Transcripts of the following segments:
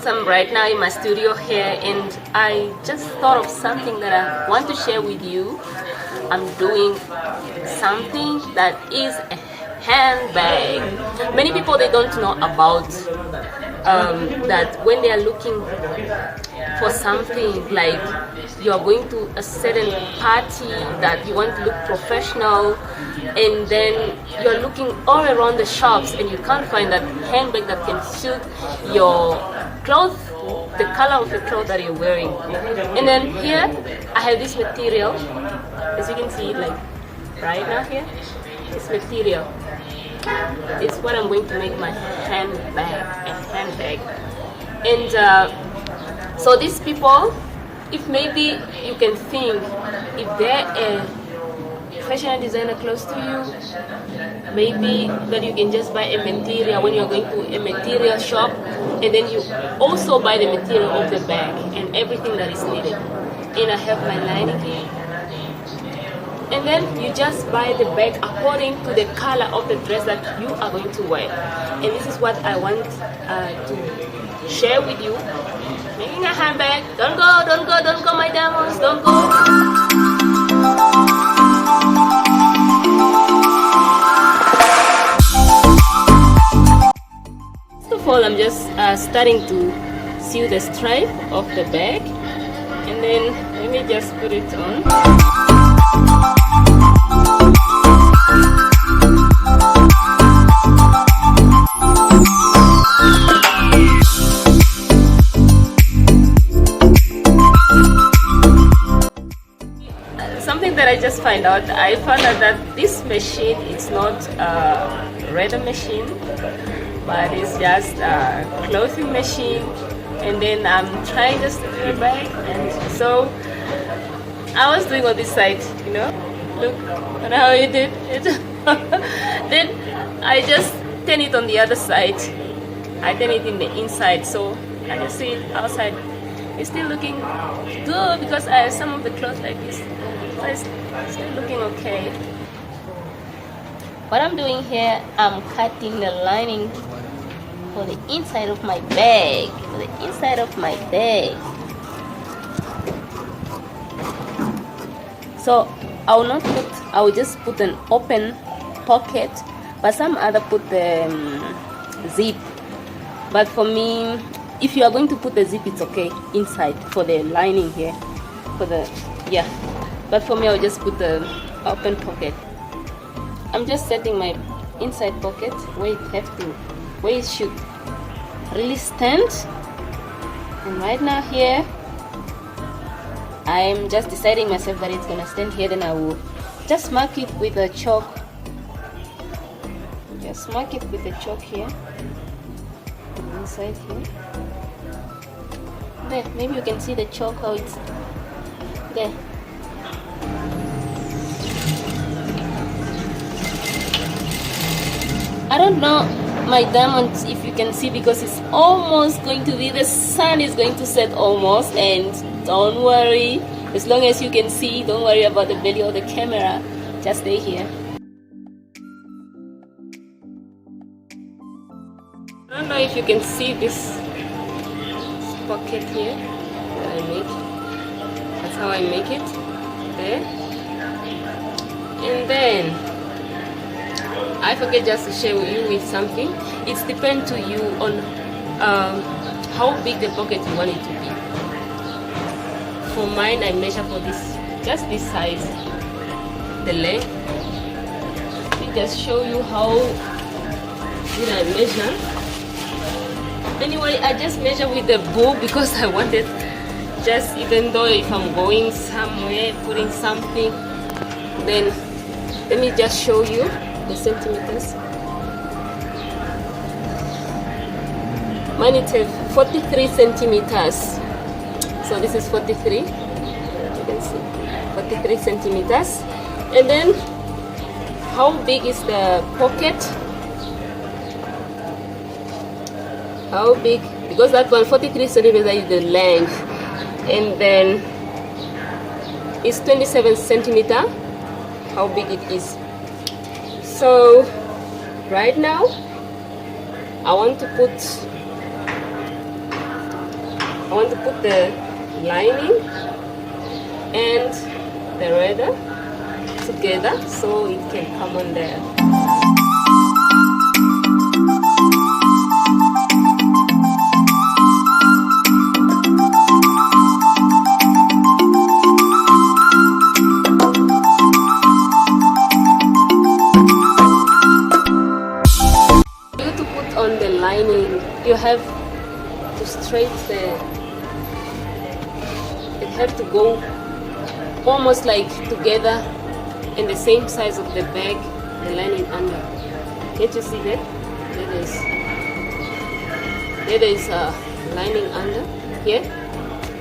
because I'm right now in my studio here, and I just thought of something that I want to share with you. I'm doing something that is a handbag. Many people, they don't know about that when they are looking for something, like you're going to a certain party that you want to look professional, and then you're looking all around the shops and you can't find that handbag that can suit your clothes, the color of the clothes that you're wearing. And then here I have this material, as you can see, like right now here, this material, it's what I'm going to make my handbag. And so these people, if maybe you can think, if they're a fashion designer close to you, maybe that you can just buy a material when you're going to a material shop, and then you also buy the material of the bag and everything that is needed. And I have my lining here, and then you just buy the bag according to the color of the dress that you are going to wear. And this is what I want to share with you. Making a handbag. Don't go, my diamonds, don't go. First of all, I'm just starting to sew the stripe of the bag, and then let me just put it on. Something that I just found out that this machine is not a radar machine, but it's just a clothing machine. And then I'm trying just to do it back, and so I was doing on this side, you know, look at how you did it. Then I just turn it on the other side. I turn it in the inside, so I just see it outside. It's still looking good because I have some of the clothes like this. So it's still looking okay. What I'm doing here, I'm cutting the lining for the inside of my bag. For the inside of my bag. So I will just put an open pocket, but some other put the zip. But for me, if you are going to put the zip, it's okay inside for the lining here, for the but for me, I'll just put the open pocket. I'm just setting my inside pocket where it should really stand. And right now here, I'm just deciding myself that it's gonna stand here. Then I will just mark it with a chalk. Just mark it with a chalk here. Inside here. There, maybe you can see the chalk, how it's there. I don't know, my diamonds, if you can see, because it's almost going to be, the sun is going to set almost, and don't worry, as long as you can see, don't worry about the belly or the camera, just stay here. I don't know if you can see this pocket here that I make. That's how I make it, there. And then I forget just to share with you with something. It's depend to you on how big the pocket you want it to be. For mine, I measure for this, just this size, the length. Let me just show you how did I measure. Anyway, I just measure with the bow because I wanted, just even though if I'm going somewhere, putting something, then let me just show you the centimeters. Mine is 43 centimeters. So this is 43. You can see 43 centimeters. And then how big is the pocket? How big? Because that one 43 centimeters is the length, and then it's 27 centimeter. How big it is? So right now I want to put want to put the lining and the leather together so it can come on there. On the lining, you have to straight it have to go almost like together in the same size of the bag, the lining under. Can't you see that? There is a lining under here.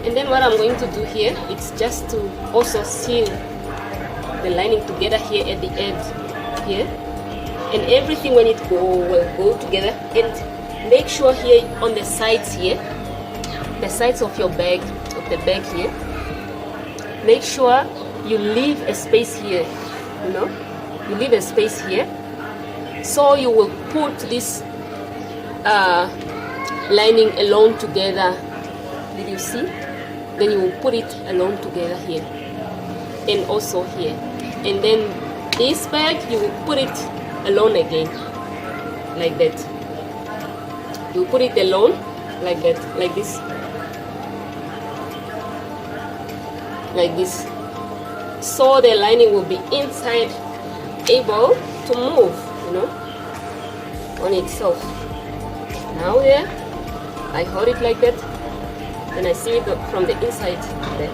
And then what I'm going to do here, it's just to also seal the lining together here at the edge here. And everything when it will go together, and make sure here on the sides here, the sides of your bag, of the bag here, make sure you leave a space here, you know, you leave a space here, so you will put this lining alone together. Did you see? Then you will put it alone together here and also here, and then this bag you will put it alone again, like that. You put it alone, like that, like this, like this. So the lining will be inside, able to move, you know, on itself. Now there, I hold it like that, and I see it from the inside there.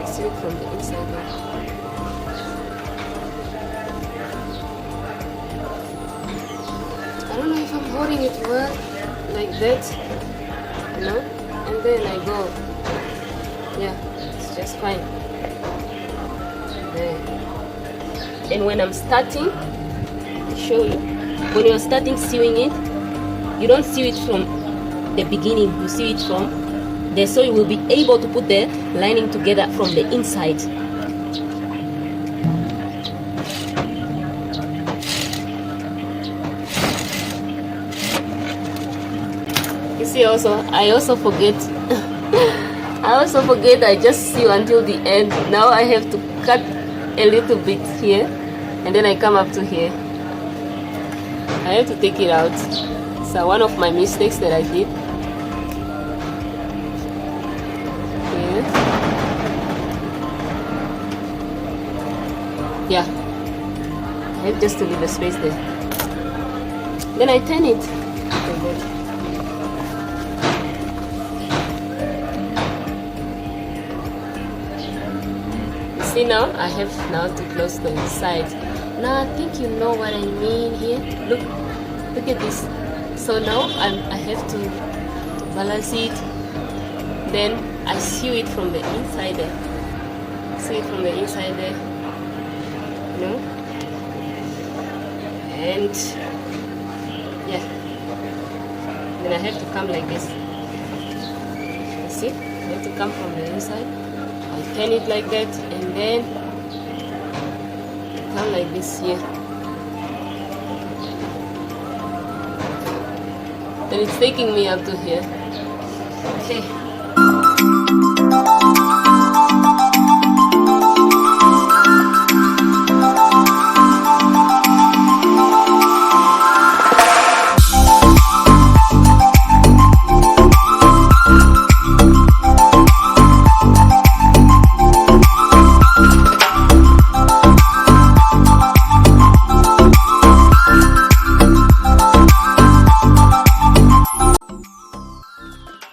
I see it from the inside there. I don't know if I'm holding it well, like that, you know, and then I go, yeah, it's just fine. There. And when I'm starting, I'll show you, when you're starting sewing it, you don't sew it from the beginning, you sew it from there, so you will be able to put the lining together from the inside. See, I also forget I just sew until the end. Now I have to cut a little bit here, and then I come up to here. I have to take it out. So one of my mistakes that I did. Yeah, I have just to leave a space there. Then I turn it. See, now I have now to close the inside. Now I think you know what I mean here. Look at this. So now I have to balance it. Then I sew it from the inside there. See it from the inside there. You know? And yeah. Then I have to come like this. You see? I have to come from the inside. I turn it like that, and then come like this here. Then it's taking me up to here. Okay.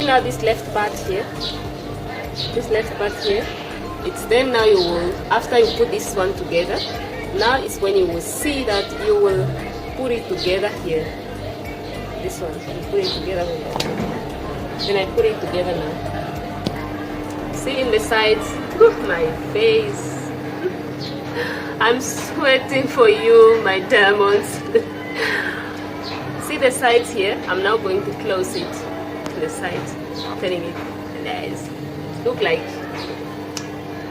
Now this left part here, it's then now you will, after you put this one together, now it's when you will see that you will put it together here. This one, you put it together with that. Then I put it together now. See in the sides, look my face. I'm sweating for you, my diamonds. See the sides here? I'm now going to close it to the sides, turning it nice. Look like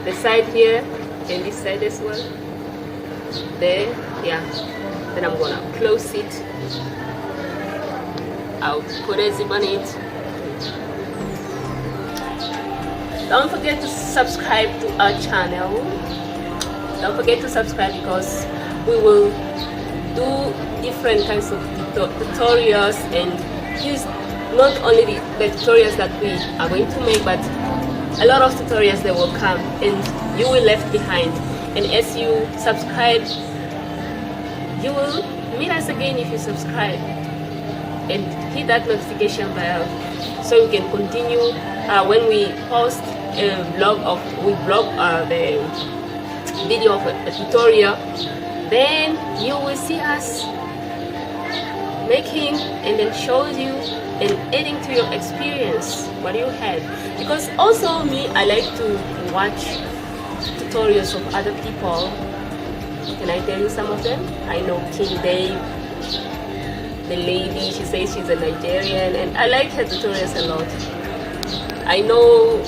the side here and this side as well. There, yeah. Then I'm gonna close it I'll put a zip on it. Don't forget to subscribe to our channel. Don't forget to subscribe because we will do different kinds of tutorials and use not only the tutorials that we are going to make, but a lot of tutorials that will come and you will left behind. And as you subscribe, you will meet us again if you subscribe and hit that notification bell so we can continue when we post a vlog the video of a tutorial, then you will see us making and then shows you and adding to your experience what you had. Because also me, I like to watch tutorials of other people. Can I tell you some of them? I know King Dave, the lady, she says she's a Nigerian, and I like her tutorials a lot. I know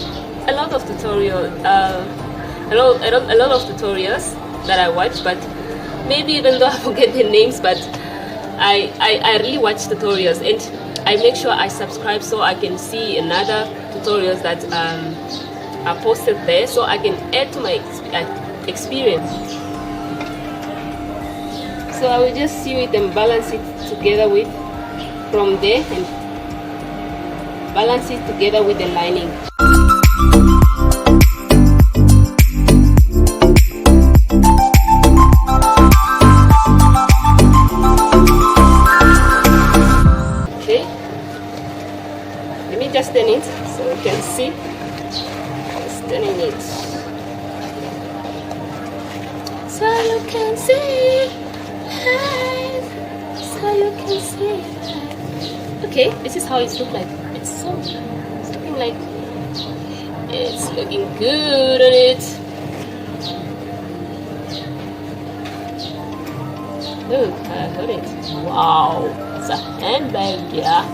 a lot of tutorials, a lot of tutorials that I watch, but maybe even though I forget the names, but I really watch tutorials and I make sure I subscribe so I can see another tutorials that are posted there, so I can add to my experience. So I will just sew it and balance it together with from there and balance it together with the lining. Okay, let me just turn it so you can see. Just turning it so you can see. So you can see. Okay, this is how it looks like. It's looking like it's looking good on it. Look, I got it. Wow, it's a handbag, yeah.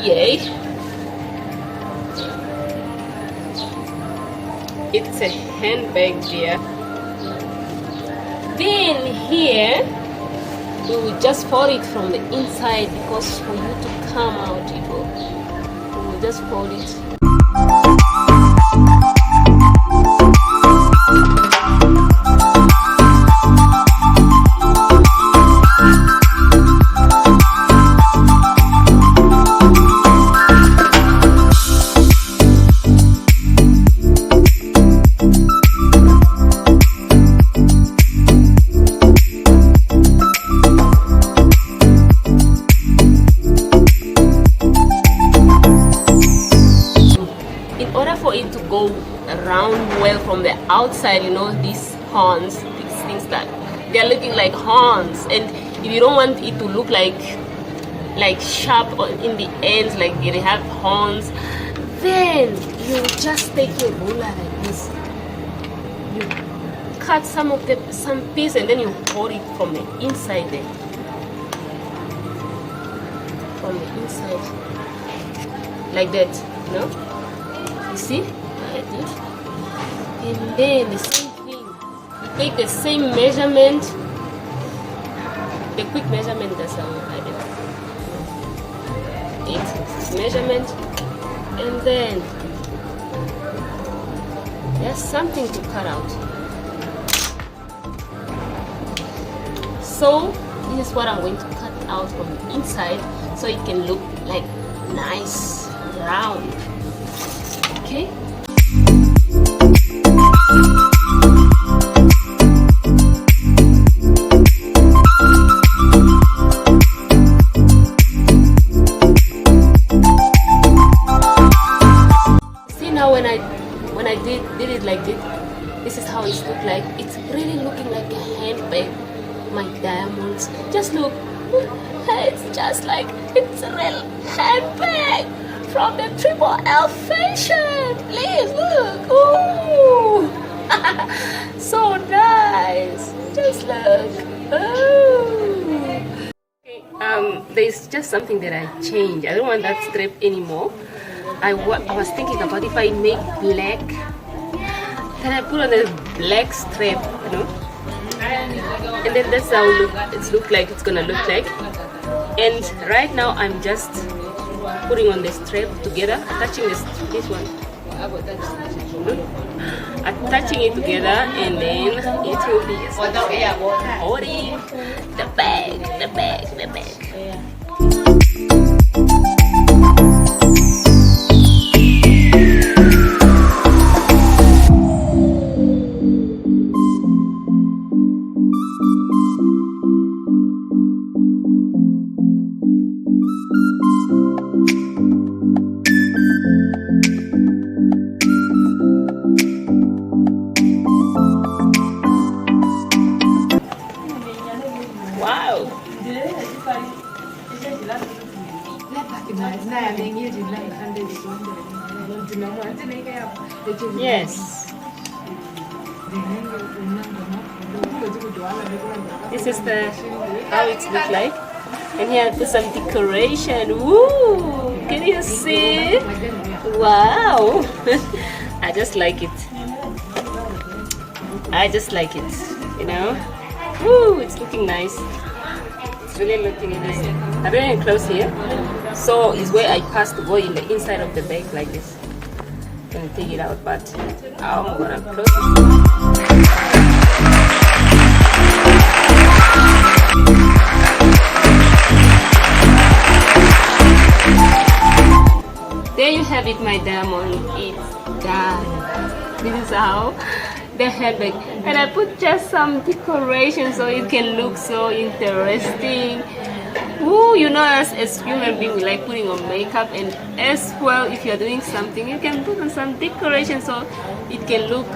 Yay! It's a handbag, dear. Then here we will just fold it from the inside because for you to come out, people, we will just fold it. Around well from the outside, you know, these horns, these things that they're looking like horns, and if you don't want it to look like sharp or in the ends like they have horns, then you just take a ruler like this, you cut some piece and then you hold it from the inside there, from the inside like that, you know, you see. And then the same thing, you take the same measurement, the quick measurement that's it's measurement, and then there's something to cut out. So this is what I'm going to cut out from the inside so it can look like nice round. Okay. When I did it like this is how it looked like. It's really looking like a handbag. My diamonds, just look, it's just like it's a real handbag from the Triple L fashion. Please look. Ooh. So nice. Just look. Ooh. Okay, there's just something that I changed. I don't want that strap anymore. I was thinking about if I make black, then I put on a black strap, you know, and then that's how it looks like. It's gonna look like. And right now I'm just putting on the strap together, attaching this one, attaching it together, and then it will be holding the bag. Wow. Yes. This is how it looks like. And here I put some decoration. Woo! Can you see? Wow. I just like it. You know. Woo! It's looking nice. It's really looking nice. I'm very close here. So is where I pass the boy in the inside of the bag like this. I'm gonna take it out, but I'm gonna close it. There you have it, my diamond. It's done. This is how the handbag, and I put just some decoration so it can look so interesting. Ooh, you know, as human being, we like putting on makeup, and as well, if you're doing something, you can put on some decoration so it can look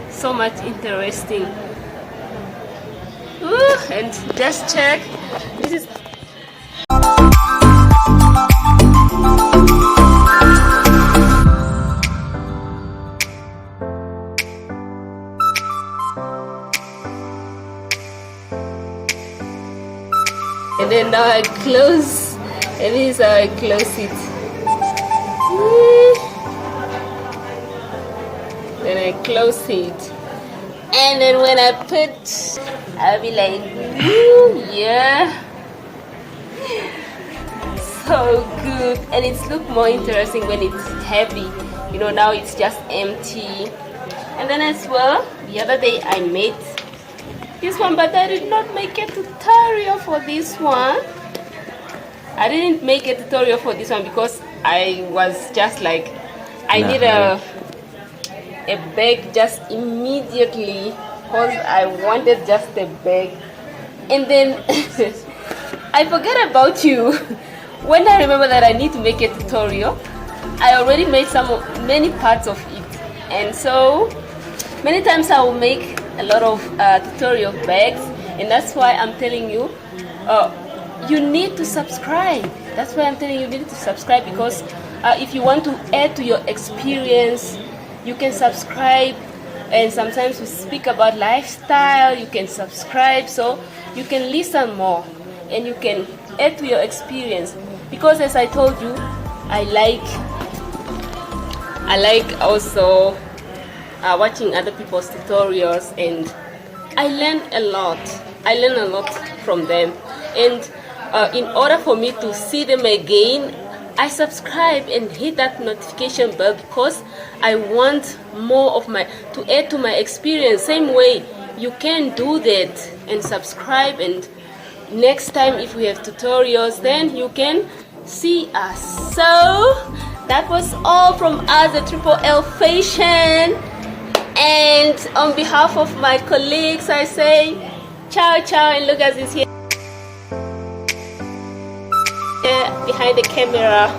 so much interesting. Ooh, and just check. This is and then now I close, and this is how I close it. Then I close it, and then when I put, I'll be like, ooh, yeah, so good. And it's look more interesting when it's heavy. You know, now it's just empty. And then as well, the other day I made this one, but I did not make a tutorial for this one. I didn't make a tutorial for this one because I was just like, I need a bag just immediately, because I wanted just a bag. And then I forgot about you. When I remember that I need to make a tutorial, I already made many parts of it, and so many times I will make a lot of tutorial bags, and that's why I'm telling you, you need to subscribe. That's why I'm telling you need to subscribe, because if you want to add to your experience, you can subscribe. And sometimes we speak about lifestyle, you can subscribe so you can listen more and you can add to your experience. Because as I told you, I like also watching other people's tutorials, and I learn a lot. I learn a lot from them, and in order for me to see them again, I subscribe and hit that notification bell, because I want more of to add to my experience. Same way you can do that and subscribe, and next time if we have tutorials, then you can see us. So that was all from us at Triple L Fashion. And on behalf of my colleagues, I say ciao, ciao, and look at this here behind the camera.